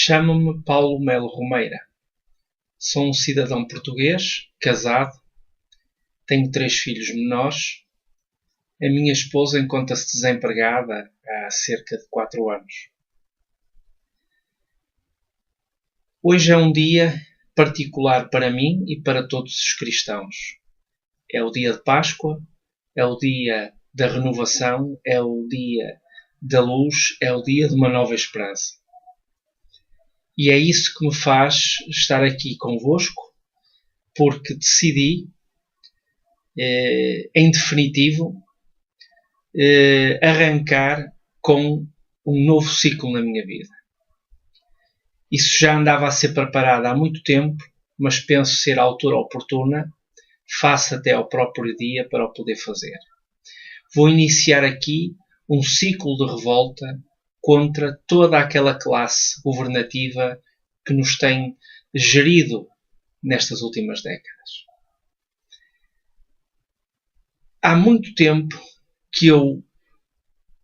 Chamo-me Paulo Melo Romeira. Sou um cidadão português, casado, tenho 3 filhos menores. A minha esposa encontra-se desempregada há cerca de 4 anos. Hoje é um dia particular para mim e para todos os cristãos. É o dia de Páscoa, é o dia da renovação, é o dia da luz, é o dia de uma nova esperança. E é isso que me faz estar aqui convosco, porque decidi, em definitivo, arrancar com um novo ciclo na minha vida. Isso já andava a ser preparado há muito tempo, mas penso ser a altura oportuna, face até ao próprio dia, para o poder fazer. Vou iniciar aqui um ciclo de revolta contra toda aquela classe governativa que nos tem gerido nestas últimas décadas. Há muito tempo que eu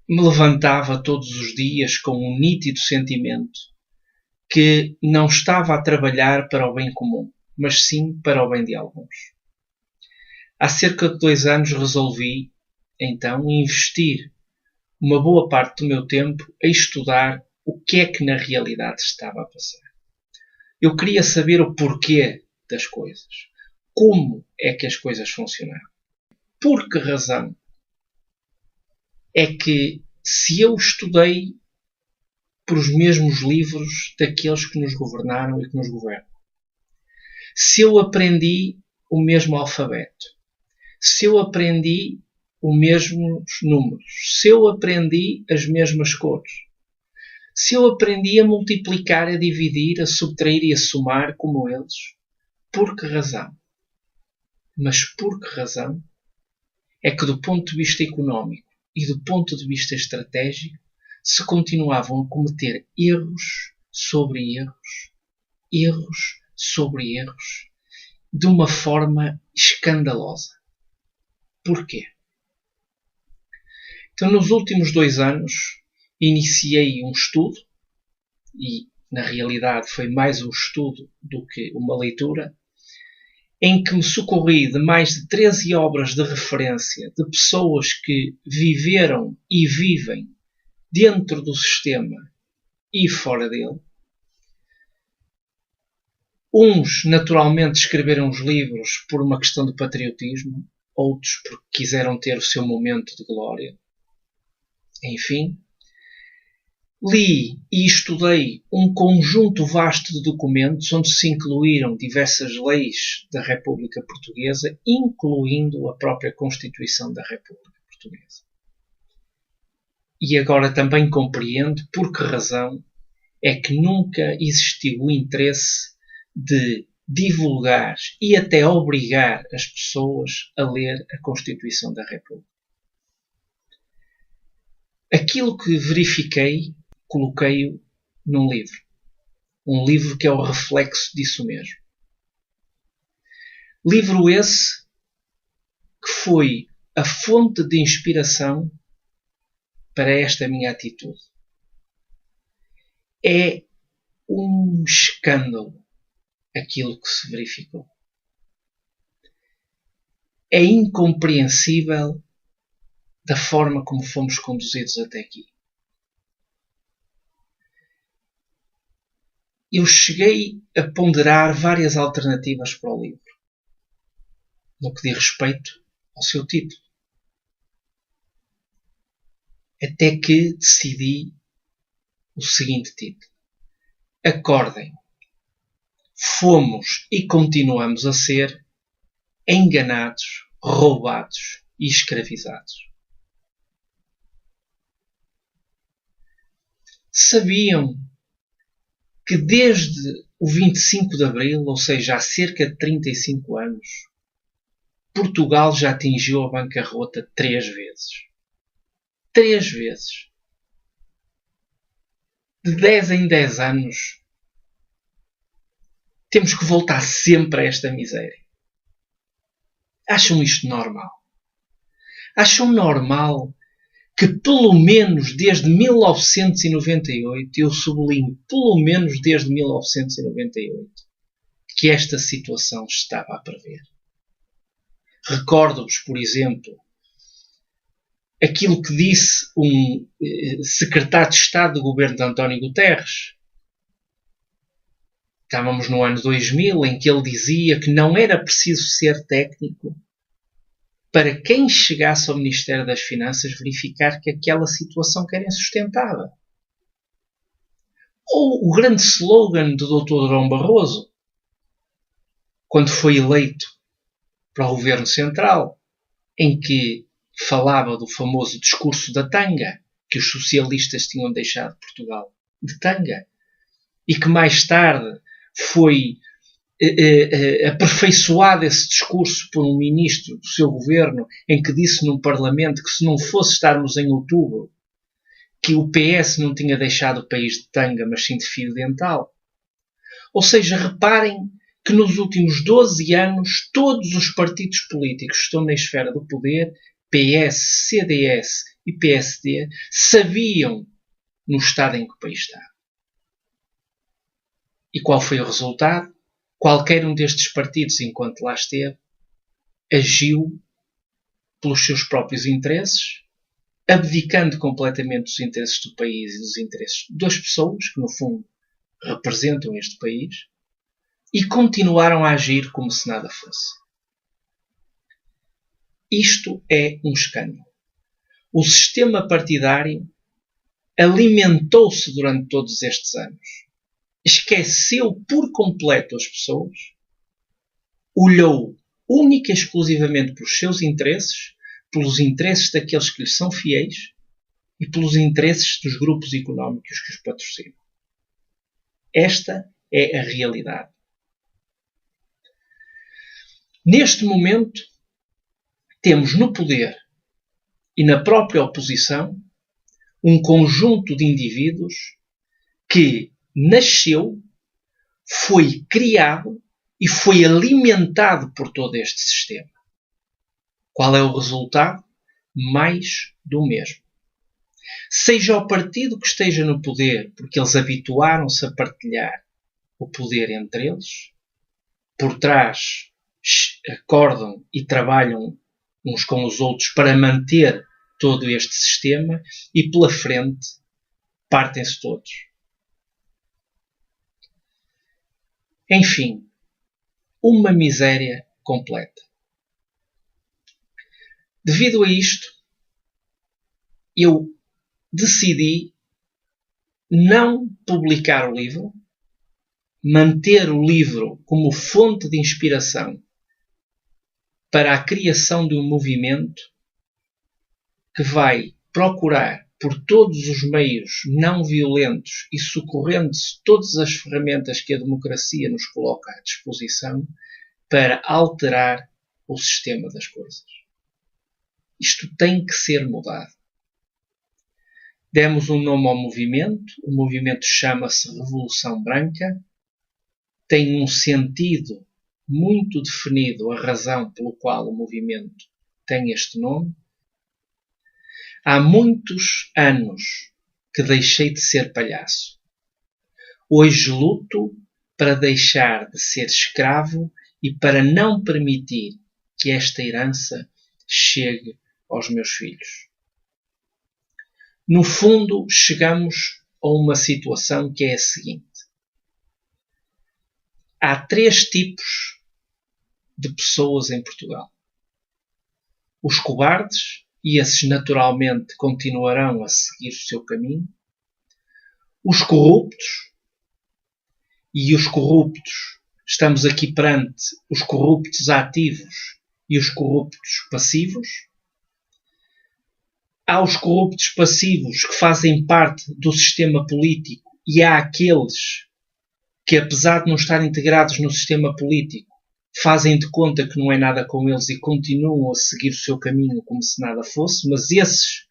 me levantava todos os dias com um nítido sentimento que não estava a trabalhar para o bem comum, mas sim para o bem de alguns. Há cerca de 2 anos resolvi, então, investir uma boa parte do meu tempo a estudar o que é que na realidade estava a passar. Eu queria saber o porquê das coisas. Como é que as coisas funcionavam. Por que razão é que, se eu estudei por os mesmos livros daqueles que nos governaram e que nos governam, se eu aprendi o mesmo alfabeto, se eu aprendi os mesmos números, se eu aprendi as mesmas cores, se eu aprendi a multiplicar, a dividir, a subtrair e a somar como eles, por que razão? Mas por que razão é que, do ponto de vista económico e do ponto de vista estratégico, se continuavam a cometer erros sobre erros, erros sobre erros, de uma forma escandalosa? Porquê? Então, nos últimos 2 anos, iniciei um estudo, e na realidade foi mais um estudo do que uma leitura, em que me socorri de mais de 13 obras de referência de pessoas que viveram e vivem dentro do sistema e fora dele. Uns, naturalmente, escreveram os livros por uma questão de patriotismo, outros porque quiseram ter o seu momento de glória. Enfim, li e estudei um conjunto vasto de documentos onde se incluíram diversas leis da República Portuguesa, incluindo a própria Constituição da República Portuguesa. E agora também compreendo por que razão é que nunca existiu o interesse de divulgar e até obrigar as pessoas a ler a Constituição da República. Aquilo que verifiquei, coloquei-o num livro. Um livro que é o reflexo disso mesmo. Livro esse que foi a fonte de inspiração para esta minha atitude. É um escândalo aquilo que se verificou. É incompreensível da forma como fomos conduzidos até aqui. Eu cheguei a ponderar várias alternativas para o livro, no que diz respeito ao seu título. Até que decidi o seguinte título: Acordem. Fomos e continuamos a ser enganados, roubados e escravizados. Sabiam que desde o 25 de Abril, ou seja, há cerca de 35 anos, Portugal já atingiu a bancarrota 3 vezes. 3 vezes. De 10 em 10 anos, temos que voltar sempre a esta miséria. Acham isto normal? Acham normal que pelo menos desde 1998, eu sublinho, pelo menos desde 1998, que esta situação estava a prever. Recordo-vos, por exemplo, aquilo que disse um secretário de Estado do governo de António Guterres. Estávamos no ano 2000, em que ele dizia que não era preciso ser técnico para quem chegasse ao Ministério das Finanças verificar que aquela situação era insustentável. Ou o grande slogan do Dr. Durão Barroso, quando foi eleito para o Governo Central, em que falava do famoso discurso da tanga, que os socialistas tinham deixado Portugal de tanga, e que mais tarde foi aperfeiçoado esse discurso por um ministro do seu governo, em que disse num parlamento que se não fosse estarmos em outubro, que o PS não tinha deixado o país de tanga, mas sim de fio dental. Ou seja, reparem que nos últimos 12 anos todos os partidos políticos que estão na esfera do poder, PS, CDS e PSD, sabiam no estado em que o país está. E qual foi o resultado? Qualquer um destes partidos, enquanto lá esteve, agiu pelos seus próprios interesses, abdicando completamente dos interesses do país e dos interesses das pessoas, que no fundo representam este país, e continuaram a agir como se nada fosse. Isto é um escândalo. O sistema partidário alimentou-se durante todos estes anos. Esqueceu por completo as pessoas, olhou única e exclusivamente pelos seus interesses, pelos interesses daqueles que lhes são fiéis e pelos interesses dos grupos económicos que os patrocinam. Esta é a realidade. Neste momento, temos no poder e na própria oposição um conjunto de indivíduos que nasceu, foi criado e foi alimentado por todo este sistema. Qual é o resultado? Mais do mesmo. Seja o partido que esteja no poder, porque eles habituaram-se a partilhar o poder entre eles, por trás acordam e trabalham uns com os outros para manter todo este sistema e pela frente partem-se todos. Enfim, uma miséria completa. Devido a isto, eu decidi não publicar o livro, manter o livro como fonte de inspiração para a criação de um movimento que vai procurar por todos os meios não violentos e socorrendo-se todas as ferramentas que a democracia nos coloca à disposição para alterar o sistema das coisas. Isto tem que ser mudado. Demos um nome ao movimento, o movimento chama-se Revolução Branca, tem um sentido muito definido, a razão pelo qual o movimento tem este nome. Há muitos anos que deixei de ser palhaço. Hoje luto para deixar de ser escravo e para não permitir que esta herança chegue aos meus filhos. No fundo, chegamos a uma situação que é a seguinte. Há 3 tipos de pessoas em Portugal. Os cobardes, e esses naturalmente continuarão a seguir o seu caminho. Os corruptos, e os corruptos, estamos aqui perante os corruptos ativos e os corruptos passivos. Há os corruptos passivos que fazem parte do sistema político e há aqueles que, apesar de não estar integrados no sistema político, fazem de conta que não é nada com eles e continuam a seguir o seu caminho como se nada fosse, mas esses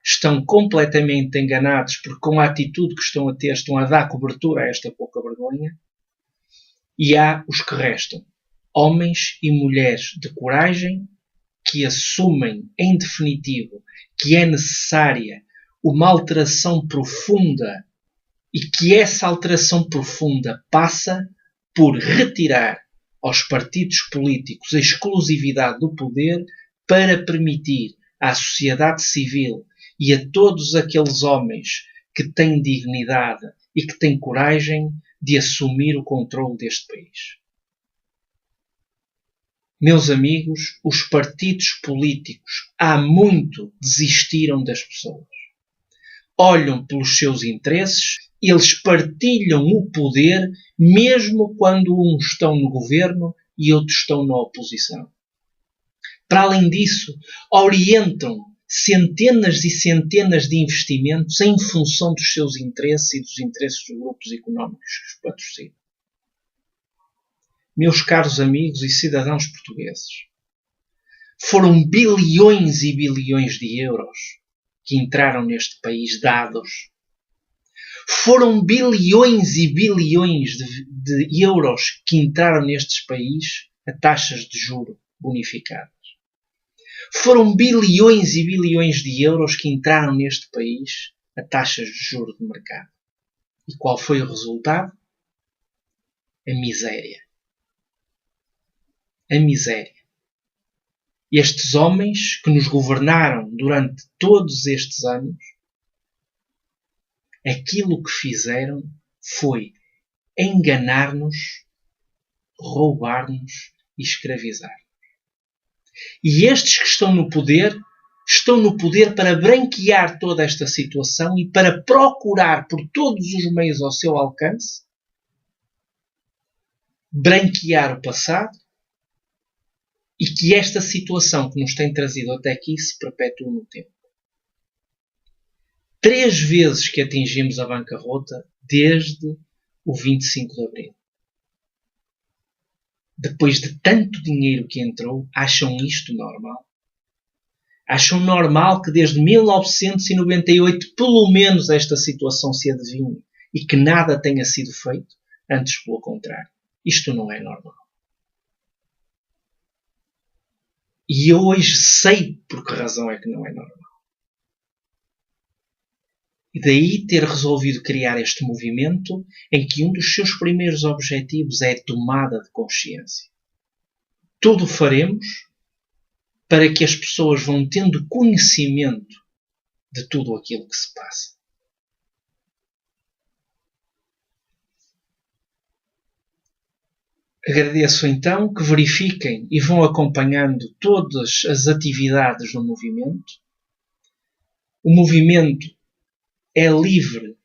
estão completamente enganados porque com a atitude que estão a ter estão a dar cobertura a esta pouca vergonha. E há os que restam, homens e mulheres de coragem, que assumem, em definitivo, que é necessária uma alteração profunda e que essa alteração profunda passa por retirar aos partidos políticos a exclusividade do poder para permitir à sociedade civil e a todos aqueles homens que têm dignidade e que têm coragem de assumir o controle deste país. Meus amigos, os partidos políticos há muito desistiram das pessoas. Olham pelos seus interesses, eles partilham o poder mesmo quando uns estão no governo e outros estão na oposição. Para além disso, orientam centenas e centenas de investimentos em função dos seus interesses e dos interesses dos grupos económicos que os patrocinam. Meus caros amigos e cidadãos portugueses, foram bilhões e bilhões de euros que entraram neste país dados. Foram bilhões e bilhões de euros que entraram nestes países a taxas de juro bonificadas. Foram bilhões e bilhões de euros que entraram neste país a taxas de juro de mercado. E qual foi o resultado? A miséria. A miséria. Estes homens que nos governaram durante todos estes anos, aquilo que fizeram foi enganar-nos, roubar-nos e escravizar. E estes que estão no poder para branquear toda esta situação e para procurar por todos os meios ao seu alcance branquear o passado e que esta situação que nos tem trazido até aqui se perpetue no tempo. 3 vezes que atingimos a bancarrota desde o 25 de Abril. Depois de tanto dinheiro que entrou, acham isto normal? Acham normal que desde 1998 pelo menos esta situação se adivinhe e que nada tenha sido feito? Antes, pelo contrário. Isto não é normal. E eu hoje sei por que razão é que não é normal. E daí ter resolvido criar este movimento em que um dos seus primeiros objetivos é a tomada de consciência. Tudo faremos para que as pessoas vão tendo conhecimento de tudo aquilo que se passa. Agradeço então que verifiquem e vão acompanhando todas as atividades do movimento. O movimento é livre.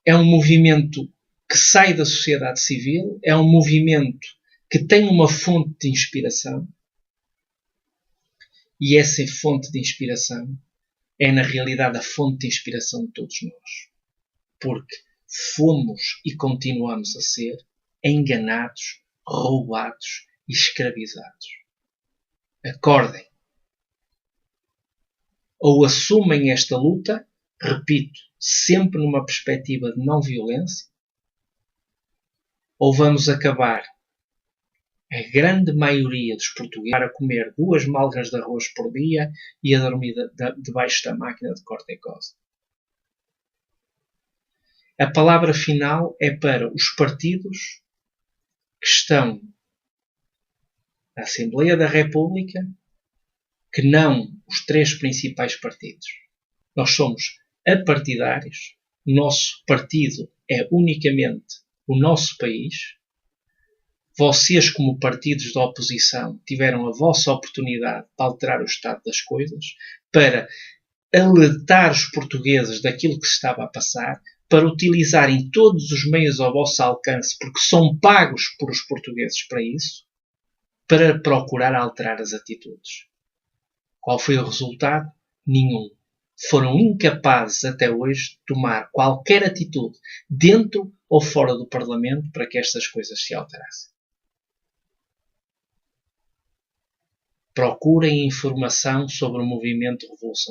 É um movimento que sai da sociedade civil. É um movimento que tem uma fonte de inspiração. E essa fonte de inspiração é, na realidade, a fonte de inspiração de todos nós. Porque fomos e continuamos a ser enganados, roubados e escravizados. Acordem. Ou assumem esta luta, repito, sempre numa perspectiva de não violência, ou vamos acabar a grande maioria dos portugueses a comer 2 malgas de arroz por dia e a dormir debaixo da máquina de corta-e-cosa. A palavra final é para os partidos que estão na Assembleia da República, que não os 3 principais partidos. Nós somos apartidários, o nosso partido é unicamente o nosso país. Vocês, como partidos da oposição, tiveram a vossa oportunidade de alterar o estado das coisas, para alertar os portugueses daquilo que se estava a passar, para utilizarem todos os meios ao vosso alcance, porque são pagos por os portugueses para isso, para procurar alterar as atitudes. Qual foi o resultado? Nenhum. Foram incapazes até hoje de tomar qualquer atitude dentro ou fora do Parlamento para que estas coisas se alterassem. Procurem informação sobre o movimento de revolução.